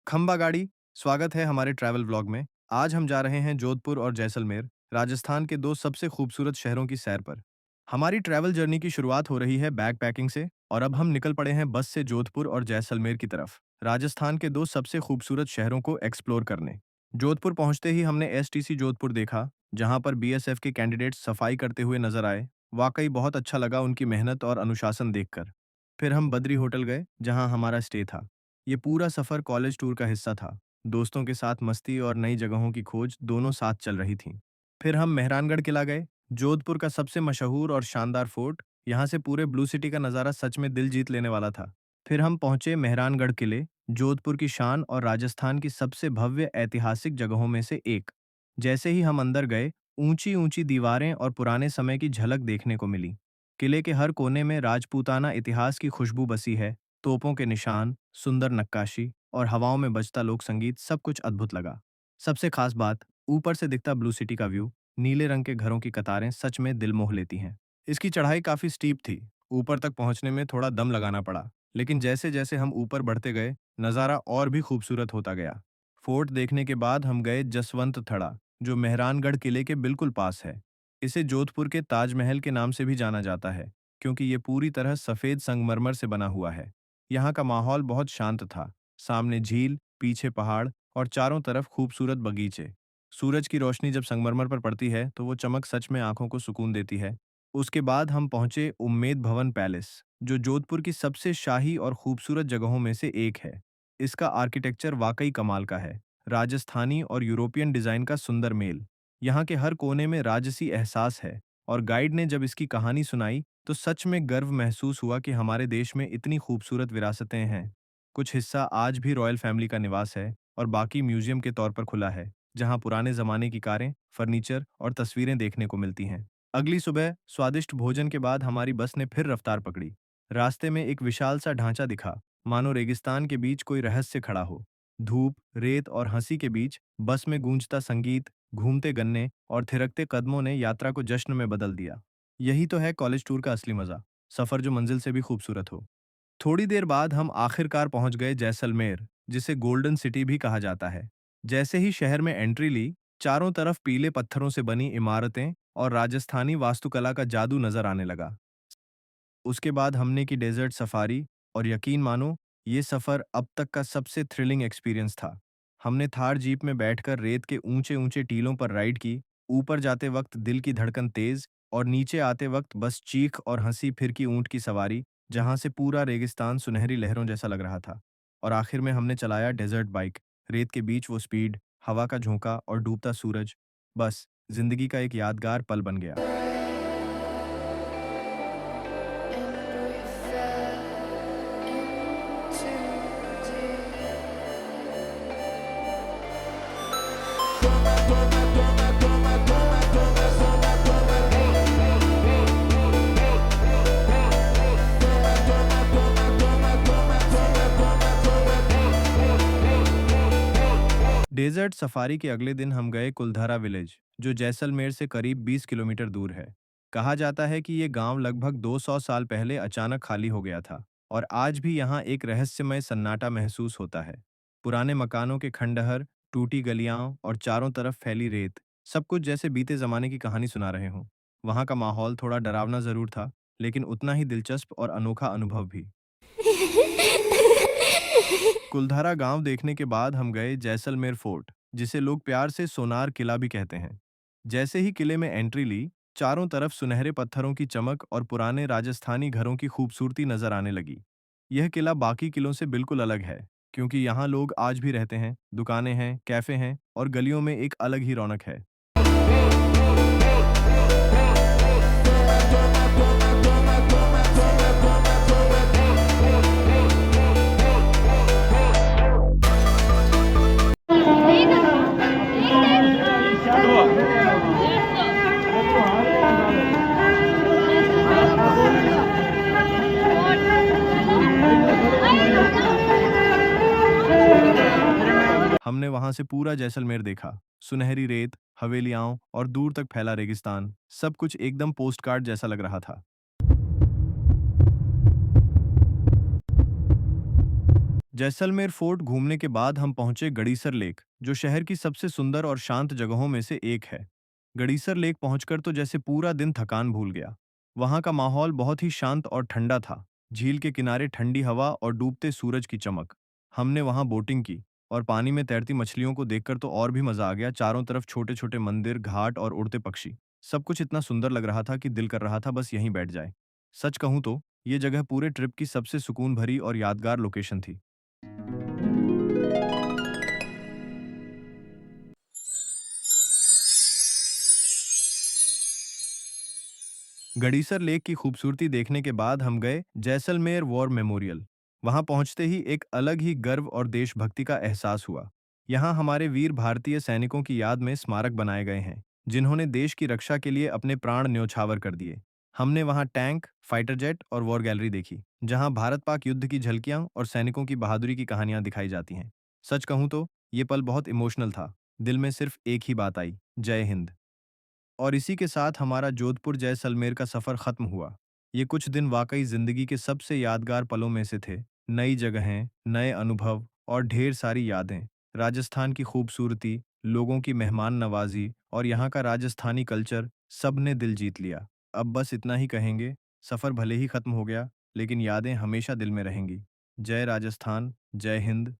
खंबा गाड़ी। स्वागत है हमारे ट्रैवल व्लॉग में। आज हम जा रहे हैं जोधपुर और जैसलमेर, राजस्थान के दो सबसे खूबसूरत शहरों की सैर पर। हमारी ट्रैवल जर्नी की शुरुआत हो रही है बैग पैकिंग से और अब हम निकल पड़े हैं बस से जोधपुर और जैसलमेर की तरफ, राजस्थान के दो सबसे खूबसूरत शहरों को एक्सप्लोर करने। जोधपुर पहुंचते ही हमने एसटीसी जोधपुर देखा, जहां पर बीएसएफ के कैंडिडेट्स सफाई करते हुए नजर आए। वाकई बहुत अच्छा लगा उनकी मेहनत और अनुशासन देखकर। फिर हम बद्री होटल गए, जहां हमारा स्टे था। ये पूरा सफर कॉलेज टूर का हिस्सा था। दोस्तों के साथ मस्ती और नई जगहों की खोज दोनों साथ चल रही थी। फिर हम मेहरानगढ़ किला गए, जोधपुर का सबसे मशहूर और शानदार फोर्ट। यहाँ से पूरे ब्लू सिटी का नज़ारा सच में दिल जीत लेने वाला था। फिर हम पहुंचे मेहरानगढ़ किले, जोधपुर की शान और राजस्थान की सबसे भव्य ऐतिहासिक जगहों में से एक। जैसे ही हम अंदर गए, ऊंची ऊंची दीवारें और पुराने समय की झलक देखने को मिली। किले के हर कोने में राजपूताना इतिहास की खुशबू बसी है। तोपों के निशान, सुंदर नक्काशी और हवाओं में बजता लोक संगीत, सब कुछ अद्भुत लगा। सबसे खास बात, ऊपर से दिखता ब्लू सिटी का व्यू, नीले रंग के घरों की कतारें सच में दिल मोह लेती हैं। इसकी चढ़ाई काफी स्टीप थी। ऊपर तक पहुंचने में थोड़ा दम लगाना पड़ा, लेकिन जैसे जैसे हम ऊपर बढ़ते गए, नज़ारा और भी खूबसूरत होता गया। फोर्ट देखने के बाद हम गए जसवंत थड़ा, जो मेहरानगढ़ किले के बिल्कुल पास है। इसे जोधपुर के ताजमहल के नाम से भी जाना जाता है, क्योंकि ये पूरी तरह सफेद संगमरमर से बना हुआ है। यहाँ का माहौल बहुत शांत था। सामने झील, पीछे पहाड़ और चारों तरफ खूबसूरत बगीचे। सूरज की रोशनी जब संगमरमर पर पड़ती है तो वो चमक सच में आंखों को सुकून देती है। उसके बाद हम पहुंचे उम्मेद भवन पैलेस, जो जोधपुर की सबसे शाही और खूबसूरत जगहों में से एक है। इसका आर्किटेक्चर वाकई कमाल का है। राजस्थानी और यूरोपियन डिजाइन का सुंदर मेल। यहाँ के हर कोने में राजसी एहसास है। और गाइड ने जब इसकी कहानी सुनाई तो सच में गर्व महसूस हुआ कि हमारे देश में इतनी खूबसूरत विरासतें हैं। कुछ हिस्सा आज भी रॉयल फैमिली का निवास है और बाकी म्यूजियम के तौर पर खुला है, जहां पुराने जमाने की कारें, फर्नीचर और तस्वीरें देखने को मिलती हैं। अगली सुबह स्वादिष्ट भोजन के बाद हमारी बस ने फिर रफ्तार पकड़ी। रास्ते में एक विशाल सा ढांचा दिखा, मानो रेगिस्तान के बीच कोई रहस्य खड़ा हो। धूप, रेत और हंसी के बीच बस में गूंजता संगीत, घूमते गन्ने और थिरकते कदमों ने यात्रा को जश्न में बदल दिया। यही तो है कॉलेज टूर का असली मजा, सफर जो मंजिल से भी खूबसूरत हो। थोड़ी देर बाद हम आखिरकार पहुंच गए जैसलमेर, जिसे गोल्डन सिटी भी कहा जाता है। जैसे ही शहर में एंट्री ली, चारों तरफ पीले पत्थरों से बनी इमारतें और राजस्थानी वास्तुकला का जादू नजर आने लगा। उसके बाद हमने की डेजर्ट सफारी, और यकीन मानो, ये सफर अब तक का सबसे थ्रिलिंग एक्सपीरियंस था। हमने थार जीप में बैठकर रेत के ऊंचे ऊंचे टीलों पर राइड की। ऊपर जाते वक्त दिल की धड़कन तेज और नीचे आते वक्त बस चीख और हंसी। फिर की ऊंट की सवारी, जहां से पूरा रेगिस्तान सुनहरी लहरों जैसा लग रहा था। और आखिर में हमने चलाया डेजर्ट बाइक। रेत के बीच वो स्पीड, हवा का झोंका और डूबता सूरज, बस जिंदगी का एक यादगार पल बन गया। डेजर्ट सफारी के अगले दिन हम गए कुलधारा विलेज, जो जैसलमेर से करीब 20 किलोमीटर दूर है। कहा जाता है कि ये गांव लगभग 200 साल पहले अचानक खाली हो गया था और आज भी यहाँ एक रहस्यमय सन्नाटा महसूस होता है। पुराने मकानों के खंडहर, टूटी गलियां और चारों तरफ फैली रेत, सब कुछ जैसे बीते जमाने की कहानी सुना रहे हों। वहाँ का माहौल थोड़ा डरावना जरूर था, लेकिन उतना ही दिलचस्प और अनोखा अनुभव भी। कुलधारा गांव देखने के बाद हम गए जैसलमेर फोर्ट, जिसे लोग प्यार से सोनार किला भी कहते हैं। जैसे ही किले में एंट्री ली, चारों तरफ सुनहरे पत्थरों की चमक और पुराने राजस्थानी घरों की खूबसूरती नजर आने लगी। यह किला बाकी किलों से बिल्कुल अलग है, क्योंकि यहाँ लोग आज भी रहते हैं, दुकानें हैं, कैफे हैं और गलियों में एक अलग ही रौनक है। हमने वहां से पूरा जैसलमेर देखा। सुनहरी रेत, हवेलियां और दूर तक फैला रेगिस्तान, सब कुछ एकदम पोस्टकार्ड जैसा लग रहा था। जैसलमेर फोर्ट घूमने के बाद हम पहुंचे गड़ीसर लेक, जो शहर की सबसे सुंदर और शांत जगहों में से एक है। गड़ीसर लेक पहुंचकर तो जैसे पूरा दिन थकान भूल गया। वहां का माहौल बहुत ही शांत और ठंडा था। झील के किनारे ठंडी हवा और डूबते सूरज की चमक। हमने वहां बोटिंग की और पानी में तैरती मछलियों को देखकर तो और भी मजा आ गया। चारों तरफ छोटे छोटे मंदिर, घाट और उड़ते पक्षी। सब कुछ इतना सुंदर लग रहा था कि दिल कर रहा था बस यहीं बैठ जाए। सच कहूं तो ये जगह पूरे ट्रिप की सबसे सुकून भरी और यादगार लोकेशन थी। गडीसर लेक की खूबसूरती देखने के बाद हम गए जैसलमेर वॉर मेमोरियल। वहां पहुंचते ही एक अलग ही गर्व और देशभक्ति का एहसास हुआ। यहां हमारे वीर भारतीय सैनिकों की याद में स्मारक बनाए गए हैं, जिन्होंने देश की रक्षा के लिए अपने प्राण न्यौछावर कर दिए। हमने वहां टैंक, फाइटर जेट और वॉर गैलरी देखी, जहां भारत पाक युद्ध की झलकियां और सैनिकों की बहादुरी की कहानियां दिखाई जाती हैं। सच कहूं तो ये पल बहुत इमोशनल था। दिल में सिर्फ एक ही बात आई, जय हिंद। और इसी के साथ हमारा जोधपुर जैसलमेर का सफ़र ख़त्म हुआ। ये कुछ दिन वाक़ई ज़िंदगी के सबसे यादगार पलों में से थे। नई जगहें, नए अनुभव और ढेर सारी यादें। राजस्थान की खूबसूरती, लोगों की मेहमान नवाज़ी और यहाँ का राजस्थानी कल्चर, सब ने दिल जीत लिया। अब बस इतना ही कहेंगे, सफ़र भले ही ख़त्म हो गया, लेकिन यादें हमेशा दिल में रहेंगी। जय राजस्थान, जय हिंद।